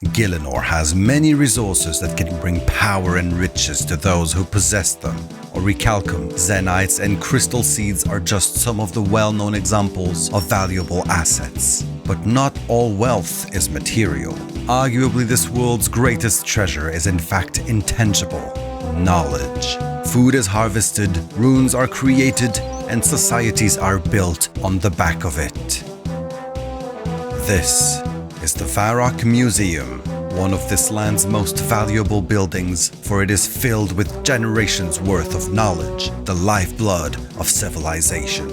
Gielinor has many resources that can bring power and riches to those who possess them. Orichalcum, Zenites, and crystal seeds are just some of the well-known examples of valuable assets. But not all wealth is material. Arguably, this world's greatest treasure is in fact intangible: knowledge. Food is harvested, runes are created, and societies are built on the back of it. This is the Varrock Museum, one of this land's most valuable buildings, for it is filled with generations worth of knowledge, the lifeblood of civilization.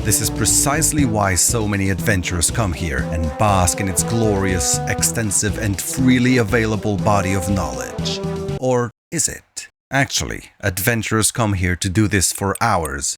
This is precisely why so many adventurers come here and bask in its glorious, extensive, and freely available body of knowledge. Or is it? Actually, adventurers come here to do this for hours,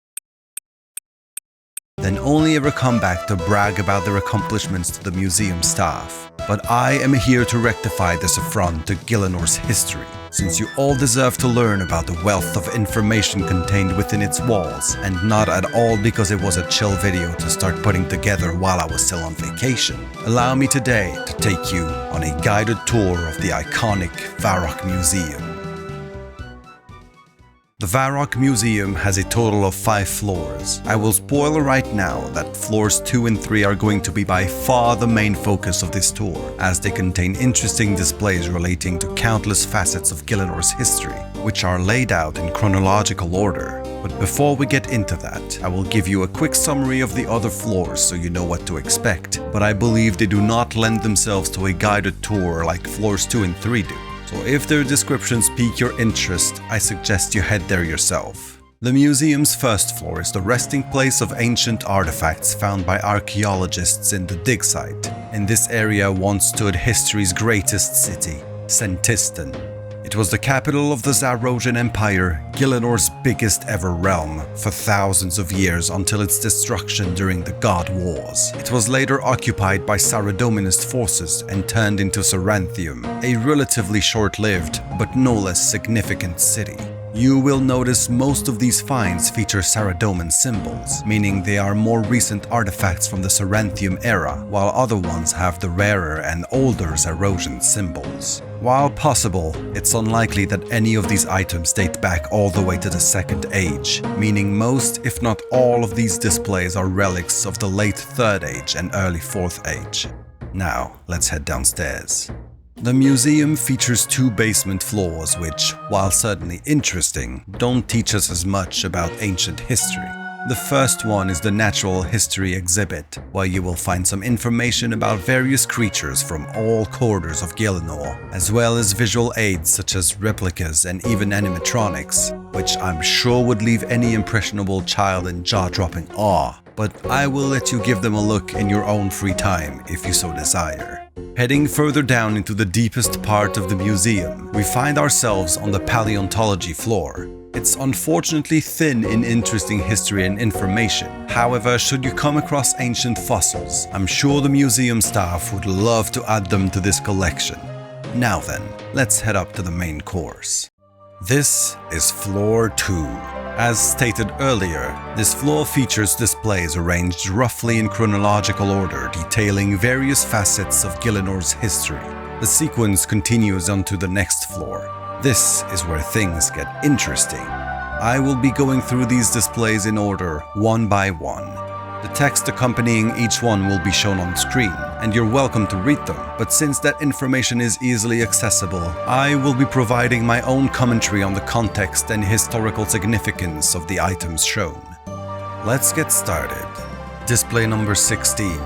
then only ever come back to brag about their accomplishments to the museum staff. But I am here to rectify this affront to Gielinor's history, since you all deserve to learn about the wealth of information contained within its walls, and not at all because it was a chill video to start putting together while I was still on vacation. Allow me today to take you on a guided tour of the iconic Varrock Museum. The Varrock Museum has a total of 5 floors. I will spoil right now that floors 2 and 3 are going to be by far the main focus of this tour, as they contain interesting displays relating to countless facets of Gielinor's history, which are laid out in chronological order. But before we get into that, I will give you a quick summary of the other floors so you know what to expect, but I believe they do not lend themselves to a guided tour like floors 2 and 3 do. So if their descriptions pique your interest, I suggest you head there yourself. The museum's first floor is the resting place of ancient artifacts found by archaeologists in the dig site. In this area once stood history's greatest city, Sentistan. It was the capital of the Zarosian Empire, Gielinor's biggest ever realm, for thousands of years until its destruction during the God Wars. It was later occupied by Saradominist forces and turned into Saranthium, a relatively short-lived but no less significant city. You will notice most of these finds feature Saradomin symbols, meaning they are more recent artifacts from the Saranthium era, while other ones have the rarer and older Zarosian symbols. While possible, it's unlikely that any of these items date back all the way to the Second Age, meaning most, if not all, of these displays are relics of the late Third Age and early Fourth Age. Now, let's head downstairs. The museum features 2 basement floors which, while certainly interesting, don't teach us as much about ancient history. The first one is the Natural History exhibit, where you will find some information about various creatures from all corners of Gielinor, as well as visual aids such as replicas and even animatronics, which I'm sure would leave any impressionable child in jaw-dropping awe, but I will let you give them a look in your own free time if you so desire. Heading further down into the deepest part of the museum, we find ourselves on the paleontology floor. It's unfortunately thin in interesting history and information. However, should you come across ancient fossils, I'm sure the museum staff would love to add them to this collection. Now then, let's head up to the main course. This is floor 2. As stated earlier, this floor features displays arranged roughly in chronological order detailing various facets of Gielinor's history. The sequence continues onto the next floor. This is where things get interesting. I will be going through these displays in order, one by one. The text accompanying each one will be shown on screen, and you're welcome to read them, but since that information is easily accessible, I will be providing my own commentary on the context and historical significance of the items shown. Let's get started. Display number 16.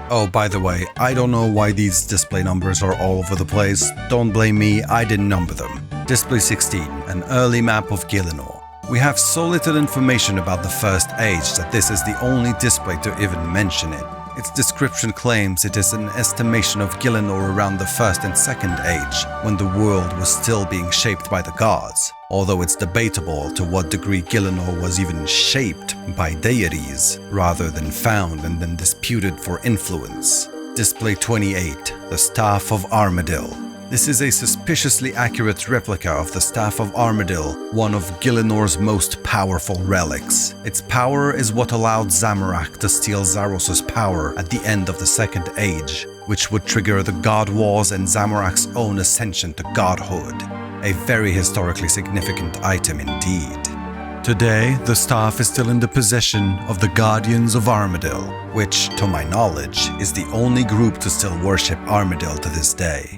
Oh, by the way, I don't know why these display numbers are all over the place. Don't blame me, I didn't number them. Display 16, an early map of Gielinor. We have so little information about the First Age that this is the only display to even mention it. Its description claims it is an estimation of Gielinor around the First and Second Age, when the world was still being shaped by the gods, although it's debatable to what degree Gielinor was even shaped by deities, rather than found and then disputed for influence. Display 28, the Staff of Armadil. This is a suspiciously accurate replica of the Staff of Armadil, one of Gielinor's most powerful relics. Its power is what allowed Zamorak to steal Zaros's power at the end of the Second Age. which would trigger the God Wars and Zamorak's own ascension to godhood. A very historically significant item indeed. Today, the staff is still in the possession of the Guardians of Armadyl, which, to my knowledge, is the only group to still worship Armadyl to this day.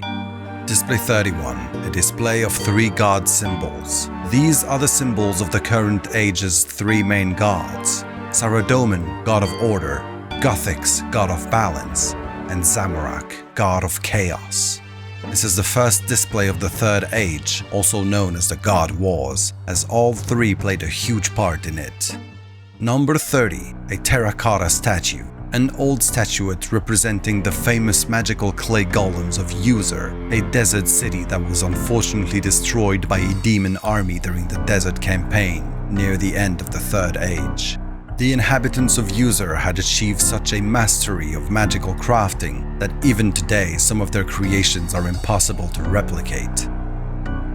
Display 31, a display of 3 god symbols. These are the symbols of the current age's 3 main gods: Saradomin, god of order, Guthix, god of balance, and Zamorak, god of chaos. This is the first display of the Third Age, also known as the God Wars, as all 3 played a huge part in it. Number 30, a terracotta statue. An old statuette representing the famous magical clay golems of User, a desert city that was unfortunately destroyed by a demon army during the desert campaign near the end of the Third Age. The inhabitants of User had achieved such a mastery of magical crafting that even today some of their creations are impossible to replicate.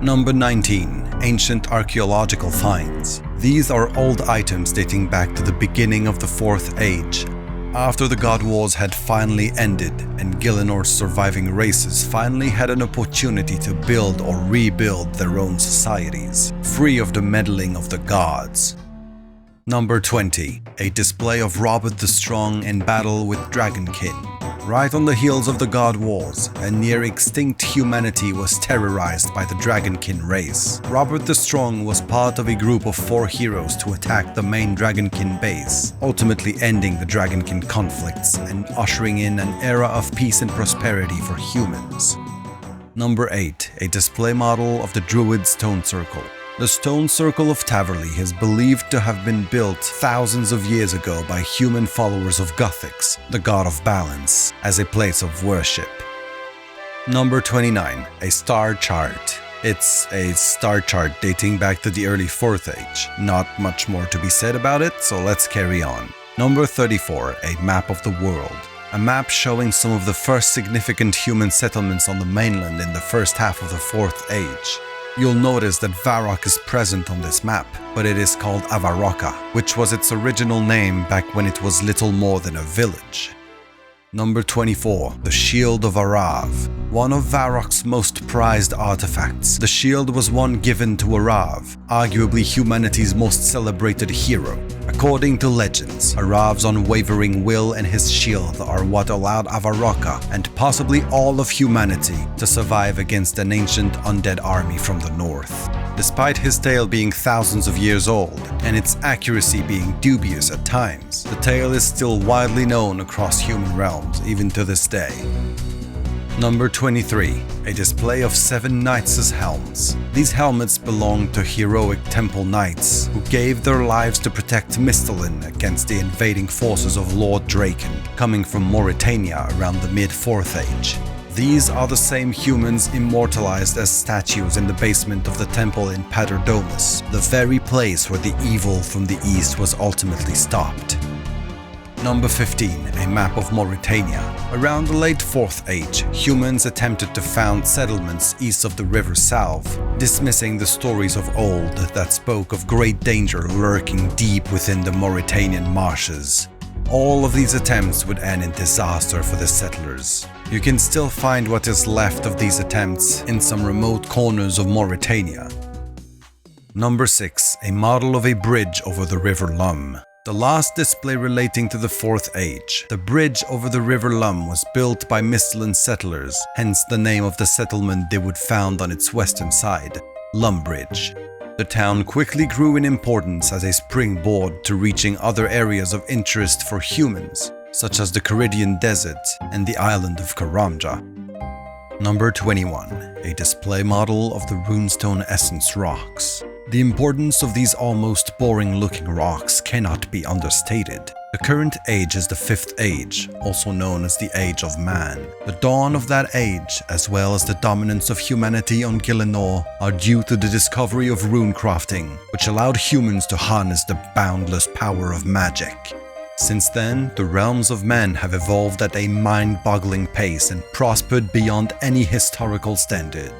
Number 19. Ancient archaeological finds. These are old items dating back to the beginning of the Fourth Age, after the God Wars had finally ended and Gilinor's surviving races finally had an opportunity to build or rebuild their own societies, free of the meddling of the gods. Number 20. A display of Robert the Strong in battle with Dragonkin. Right on the heels of the God Wars, a near-extinct humanity was terrorized by the Dragonkin race. Robert the Strong was part of a group of 4 heroes to attack the main Dragonkin base, ultimately ending the Dragonkin conflicts and ushering in an era of peace and prosperity for humans. Number 8. A display model of the Druid Stone Circle. The Stone Circle of Taverley is believed to have been built thousands of years ago by human followers of Guthix, the god of balance, as a place of worship. Number 29. A star chart. It's a star chart dating back to the early Fourth Age. Not much more to be said about it, so let's carry on. Number 34. A map of the world. A map showing some of the first significant human settlements on the mainland in the first half of the Fourth Age. You'll notice that Varrock is present on this map, but it is called Avarocca, which was its original name back when it was little more than a village. Number 24. The Shield of Arav. One of Varrock's most prized artifacts, the shield was one given to Arav, arguably humanity's most celebrated hero. According to legends, Arav's unwavering will and his shield are what allowed Avarocca and possibly all of humanity to survive against an ancient undead army from the north. Despite his tale being thousands of years old, and its accuracy being dubious at times, the tale is still widely known across human realms, even to this day. Number 23. A display of 7 knights' helms. These helmets belong to heroic temple knights who gave their lives to protect Mistalin against the invading forces of Lord Draken, coming from Morytania around the mid-Fourth Age. These are the same humans immortalized as statues in the basement of the temple in Paterdomus, the very place where the evil from the east was ultimately stopped. Number 15. A map of Morytania. Around the late Fourth Age, humans attempted to found settlements east of the River Salve, dismissing the stories of old that spoke of great danger lurking deep within the Morytanian marshes. All of these attempts would end in disaster for the settlers. You can still find what is left of these attempts in some remote corners of Morytania. Number 6. A model of a bridge over the River Lum. The last display relating to the Fourth Age. The bridge over the River Lum was built by Mistalin settlers, hence the name of the settlement they would found on its western side, Lumbridge. The town quickly grew in importance as a springboard to reaching other areas of interest for humans, such as the Caridian Desert and the island of Karamja. Number 21. A display model of the Runestone Essence rocks. The importance of these almost boring-looking rocks cannot be understated. The current age is the Fifth Age, also known as the Age of Man. The dawn of that age, as well as the dominance of humanity on Gilinor, are due to the discovery of rune crafting, which allowed humans to harness the boundless power of magic. Since then, the realms of men have evolved at a mind-boggling pace and prospered beyond any historical standard.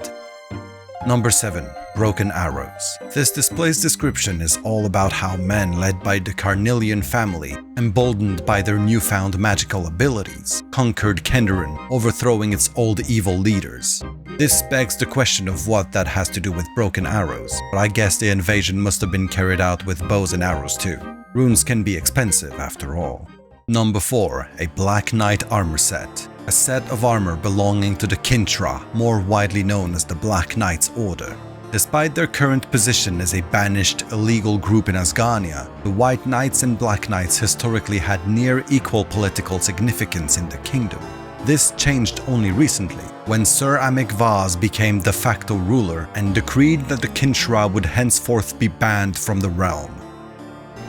Number 7. Broken Arrows. This display's description is all about how men led by the Carnelian family, emboldened by their newfound magical abilities, conquered Kenderin, overthrowing its old evil leaders. This begs the question of what that has to do with broken arrows, but I guess the invasion must have been carried out with bows and arrows too. Runes can be expensive after all. Number 4. A Black Knight armor set. A set of armor belonging to the Kintra, more widely known as the Black Knights Order. Despite their current position as a banished, illegal group in Asgania, the White Knights and Black Knights historically had near equal political significance in the kingdom. This changed only recently, when Sir Amic Vaz became de facto ruler and decreed that the Kintra would henceforth be banned from the realm.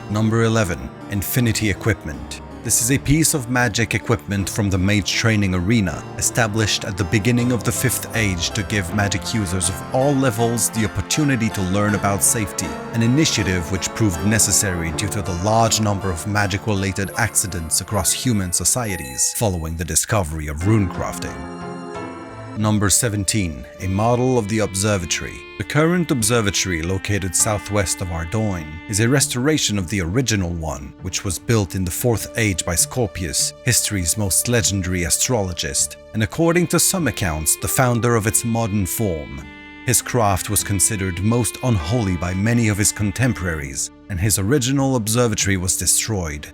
Number 11. Infinity Equipment. This is a piece of magic equipment from the mage training arena, established at the beginning of the 5th Age to give magic users of all levels the opportunity to learn about safety, an initiative which proved necessary due to the large number of magic-related accidents across human societies following the discovery of runecrafting. Number 17. A model of the observatory. The current observatory, located southwest of Ardoin, is a restoration of the original one, which was built in the 4th Age by Scorpius, history's most legendary astrologist, and according to some accounts, the founder of its modern form. His craft was considered most unholy by many of his contemporaries, and his original observatory was destroyed.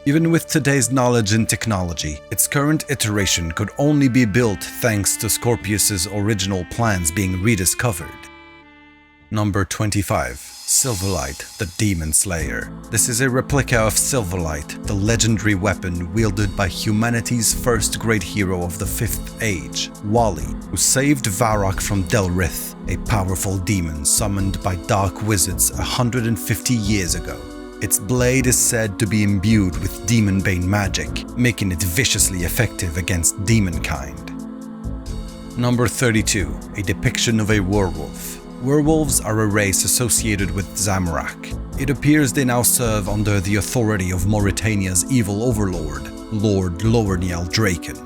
Even with today's knowledge and technology, its current iteration could only be built thanks to Scorpius's original plans being rediscovered. Number 25. Silverlight, the Demon Slayer. This is a replica of Silverlight, the legendary weapon wielded by humanity's first great hero of the 5th Age, Wally, who saved Varrock from Delrith, a powerful demon summoned by dark wizards 150 years ago. Its blade is said to be imbued with demon-bane magic, making it viciously effective against demonkind. Number 32. A depiction of a werewolf. Werewolves are a race associated with Zamorak. It appears they now serve under the authority of Morytania's evil overlord, Lord Lorniel Draken.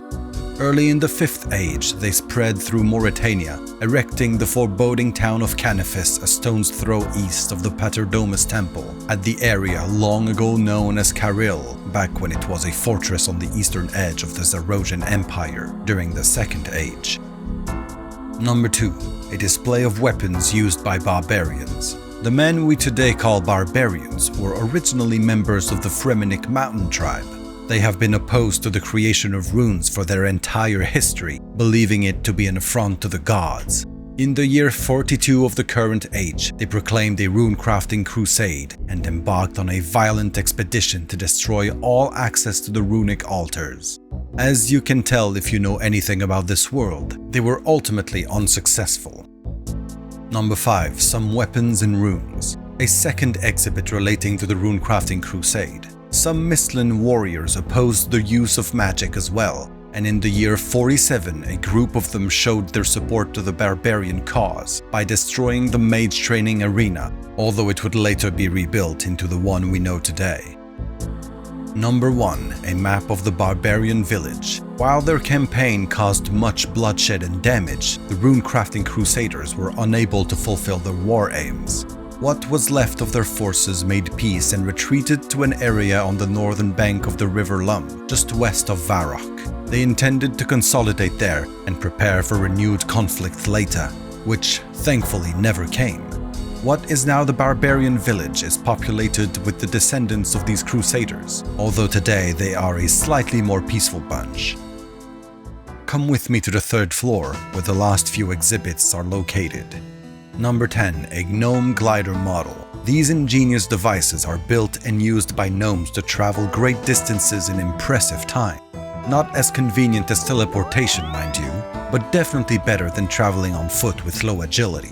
Early in the 5th Age, they spread through Morytania, erecting the foreboding town of Canifis a stone's throw east of the Paterdomus Temple, at the area long ago known as Caril, back when it was a fortress on the eastern edge of the Zarosian Empire during the 2nd Age. Number 2. A display of weapons used by barbarians. The men we today call barbarians were originally members of the Fremenic mountain tribe. They have been opposed to the creation of runes for their entire history, believing it to be an affront to the gods. In the year 42 of the current age, they proclaimed a runecrafting crusade and embarked on a violent expedition to destroy all access to the runic altars. As you can tell if you know anything about this world, they were ultimately unsuccessful. Number 5. Some weapons and runes. A second exhibit relating to the runecrafting crusade. Some Mistlan warriors opposed the use of magic as well, and in the year 47 a group of them showed their support to the barbarian cause by destroying the mage training arena, although it would later be rebuilt into the one we know today. Number 1. A map of the barbarian village. While their campaign caused much bloodshed and damage, the runecrafting crusaders were unable to fulfill their war aims. What was left of their forces made peace and retreated to an area on the northern bank of the River Lum, just west of Varrock. They intended to consolidate there and prepare for renewed conflict later, which thankfully never came. What is now the barbarian village is populated with the descendants of these crusaders, although today they are a slightly more peaceful bunch. Come with me to the 3rd floor, where the last few exhibits are located. Number 10. A gnome glider model. These ingenious devices are built and used by gnomes to travel great distances in impressive time. Not as convenient as teleportation, mind you, but definitely better than traveling on foot with low agility.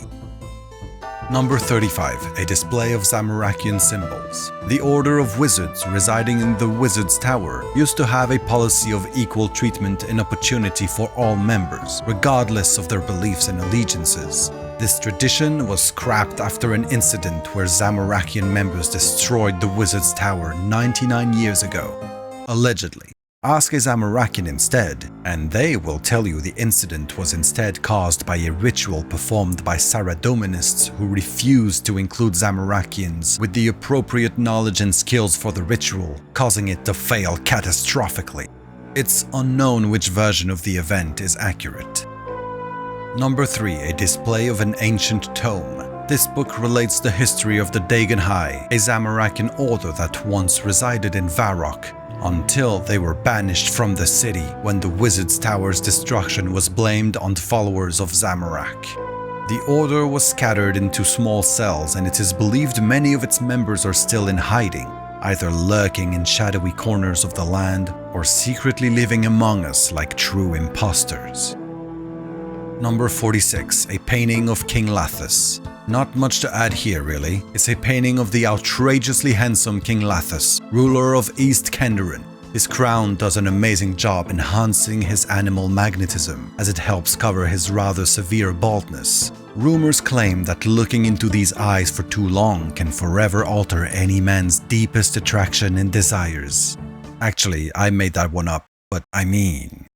Number 35. A display of Zamorakian symbols. The Order of Wizards, residing in the Wizard's Tower, used to have a policy of equal treatment and opportunity for all members, regardless of their beliefs and allegiances. This tradition was scrapped after an incident where Zamorakian members destroyed the Wizard's Tower 99 years ago, allegedly. Ask a Zamorakian instead, and they will tell you the incident was instead caused by a ritual performed by Saradominists who refused to include Zamorakians with the appropriate knowledge and skills for the ritual, causing it to fail catastrophically. It's unknown which version of the event is accurate. Number 3. A display of an ancient tome. This book relates the history of the Dagon High, a Zamorakian order that once resided in Varrock, until they were banished from the city when the Wizard's Tower's destruction was blamed on the followers of Zamorak. The order was scattered into small cells, and it is believed many of its members are still in hiding, either lurking in shadowy corners of the land or secretly living among us like true imposters. Number 46. A painting of King Lathus. Not much to add here really. It's a painting of the outrageously handsome King Lathus, ruler of East Kenderin. His crown does an amazing job enhancing his animal magnetism, as it helps cover his rather severe baldness. Rumors claim that looking into these eyes for too long can forever alter any man's deepest attraction and desires. Actually, I made that one up, but I mean...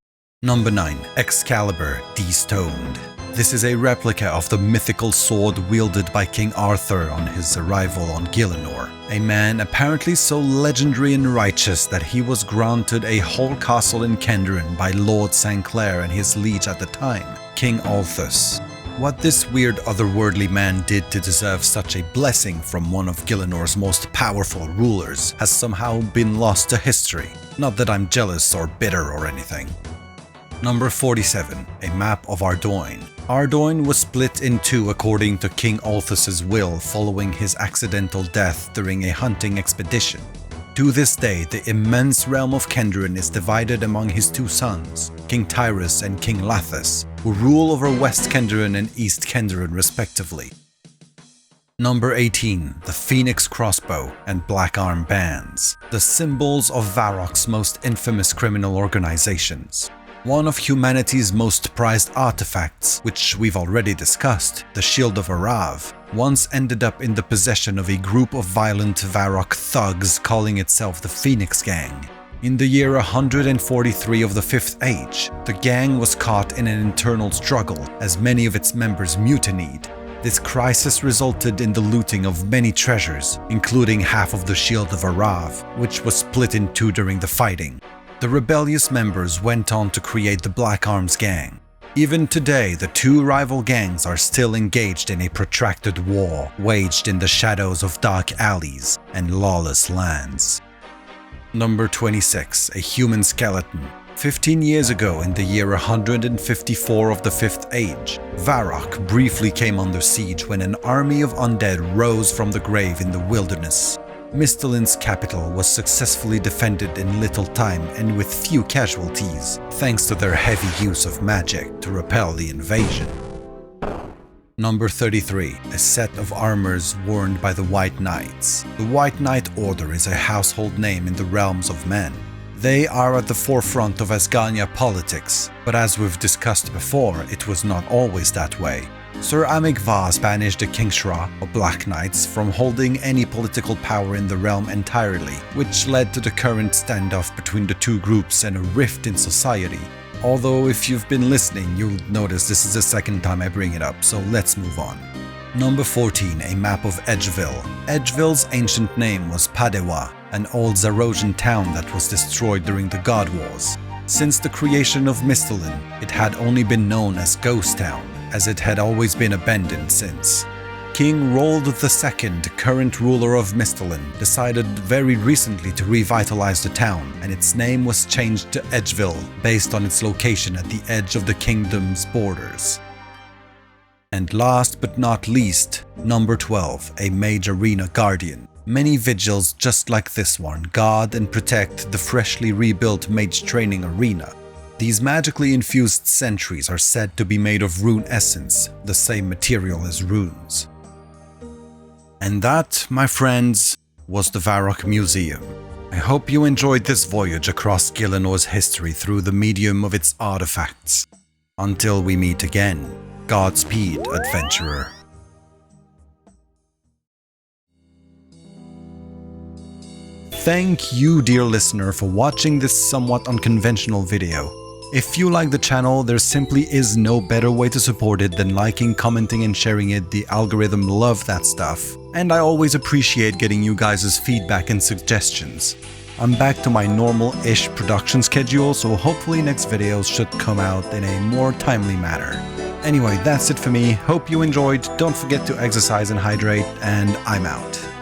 Number 9. Excalibur, Destoned. This is a replica of the mythical sword wielded by King Arthur on his arrival on Gielinor, a man apparently so legendary and righteous that he was granted a whole castle in Kenderin by Lord Sanclair and his liege at the time, King Althus. What this weird otherworldly man did to deserve such a blessing from one of Gielinor's most powerful rulers has somehow been lost to history. Not that I'm jealous or bitter or anything. Number 47. A map of Ardoyne. Ardoyne was split in two according to King Althus's will following his accidental death during a hunting expedition. To this day, the immense realm of Kenderin is divided among his two sons, King Tyrus and King Lathus, who rule over West Kenderin and East Kenderin respectively. Number 18. The Phoenix Crossbow and Black Arm Bands, the symbols of Varrock's most infamous criminal organizations. One of humanity's most prized artifacts, which we've already discussed, the Shield of Arav, once ended up in the possession of a group of violent Varrock thugs calling itself the Phoenix Gang. In the year 143 of the Fifth Age, the gang was caught in an internal struggle as many of its members mutinied. This crisis resulted in the looting of many treasures, including half of the Shield of Arav, which was split in two during the fighting. The rebellious members went on to create the Black Arms Gang. Even today, the two rival gangs are still engaged in a protracted war, waged in the shadows of dark alleys and lawless lands. Number 26. A Human Skeleton. 15 years ago, in the year 154 of the Fifth Age, Varrock briefly came under siege when an army of undead rose from the grave in the wilderness. Mistolin's capital was successfully defended in little time and with few casualties, thanks to their heavy use of magic to repel the invasion. Number 33. A set of armors worn by the White Knights. The White Knight Order is a household name in the realms of men. They are at the forefront of Asgania politics, but as we've discussed before, it was not always that way. Sir Amig Vaz banished the Kingshra, or Black Knights, from holding any political power in the realm entirely, which led to the current standoff between the two groups and a rift in society. Although if you've been listening, you'll notice this is the second time I bring it up, so let's move on. Number 14. A map of Edgeville. Edgeville's ancient name was Padewa, an old Zarosian town that was destroyed during the God Wars. Since the creation of Mistolin, it had only been known as Ghost Town, as it had always been abandoned since. King Rold II, current ruler of Mistolin, decided very recently to revitalize the town, and its name was changed to Edgeville based on its location at the edge of the kingdom's borders. And last but not least, number 12, a Mage Arena Guardian. Many vigils just like this one guard and protect the freshly rebuilt mage training arena. These magically infused sentries are said to be made of rune essence, the same material as runes. And that, my friends, was the Varrock Museum. I hope you enjoyed this voyage across Gielinor's history through the medium of its artifacts. Until we meet again, Godspeed, adventurer. Thank you, dear listener, for watching this somewhat unconventional video. If you like the channel, there simply is no better way to support it than liking, commenting and sharing it. The algorithm love that stuff. And I always appreciate getting you guys' feedback and suggestions. I'm back to my normal-ish production schedule, so hopefully next videos should come out in a more timely manner. Anyway, that's it for me. Hope you enjoyed. Don't forget to exercise and hydrate, and I'm out.